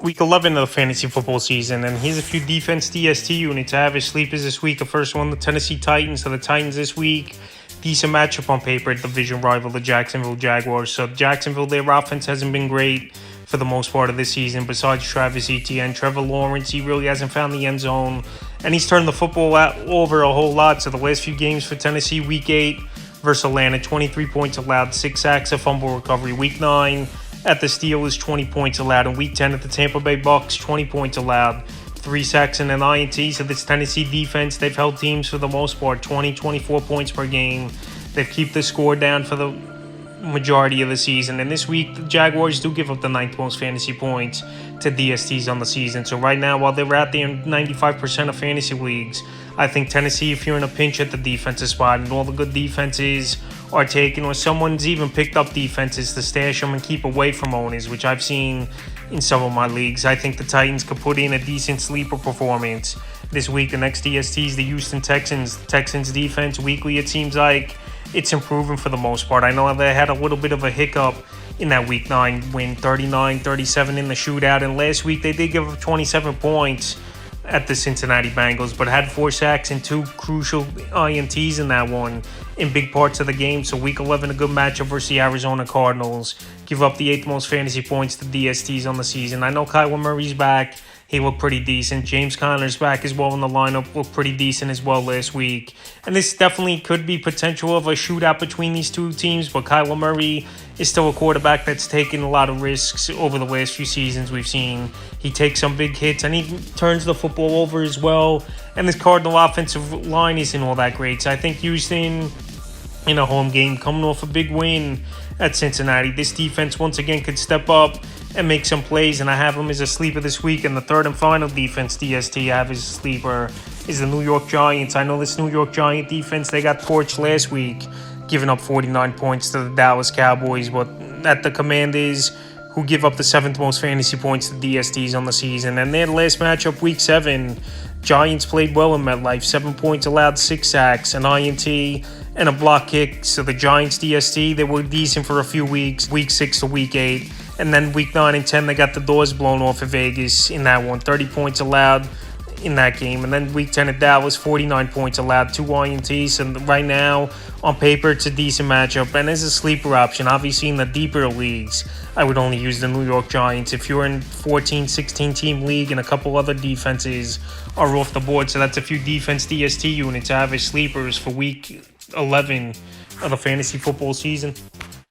Week 11 of the fantasy football season, and here's a few defense DST units I have as sleepers this week. The first one, the Tennessee Titans. So the Titans this week, decent matchup on paper, division rival, the Jacksonville Jaguars. So Jacksonville, their offense hasn't been great for the most part of the season. Besides Travis Etienne, Trevor Lawrence, he really hasn't found the end zone, and he's turned the football over a whole lot. So the last few games for Tennessee, Week 8 versus Atlanta, 23 points allowed, 6 sacks, a fumble recovery. Week 9 at the Steelers, 20 points allowed. In Week 10 at the Tampa Bay Bucks, 20 points allowed, 3 sacks and an INT. So this Tennessee defense, they've held teams for the most part 20, 24 points per game. They've kept the score down for the majority of the season. And this week, the Jaguars do give up the 9th most fantasy points to DSTs on the season. So right now, while they're out there in 95% of fantasy leagues, I think Tennessee, if you're in a pinch at the defensive spot and all the good defenses are taken, or someone's even picked up defenses to stash them and keep away from owners, which I've seen in some of my leagues, I think the Titans could put in a decent sleeper performance this week. The next DST is the Houston Texans. Texans defense, weekly, it seems like it's improving for the most part. I know they had a little bit of a hiccup in that Week 9 win, 39-37 in the shootout. And last week, they did give up 27 points at the Cincinnati Bengals, but had 4 sacks and 2 crucial INTs in that one in big parts of the game. So Week 11, a good matchup versus the Arizona Cardinals. Give up the 8th most fantasy points to DSTs on the season. I know Kyler Murray's back. He looked pretty decent. James Conner's back as well in the lineup. Looked pretty decent as well last week. And this definitely could be potential of a shootout between these two teams. But Kyler Murray is still a quarterback that's taken a lot of risks over the last few seasons. We've seen he takes some big hits and he turns the football over as well. And this Cardinal offensive line isn't all that great. So I think Houston, in a home game, coming off a big win at Cincinnati, this defense once again could step up and make some plays, and I have them as a sleeper this week. And the third and final defense DST I have as a sleeper is the New York Giants. I know this New York Giant defense, they got torched last week, giving up 49 points to the Dallas Cowboys, but at the Commanders, who give up the 7th most fantasy points to DSTs on the season. And their last matchup, Week 7, Giants played well in MetLife, 7 points allowed, 6 sacks, an INT, and a block kick. So the Giants DST, they were decent for a few weeks, Week 6 to Week 8. And then Week 9 and 10, they got the doors blown off of Vegas in that one. 30 points allowed in that game. And then Week 10 at Dallas, 49 points allowed, 2 INTs. And right now, on paper, it's a decent matchup. And as a sleeper option, obviously in the deeper leagues, I would only use the New York Giants. If you're in 14, 16-team league and a couple other defenses are off the board. So that's a few defense DST units I have as sleepers for Week 11 of the fantasy football season.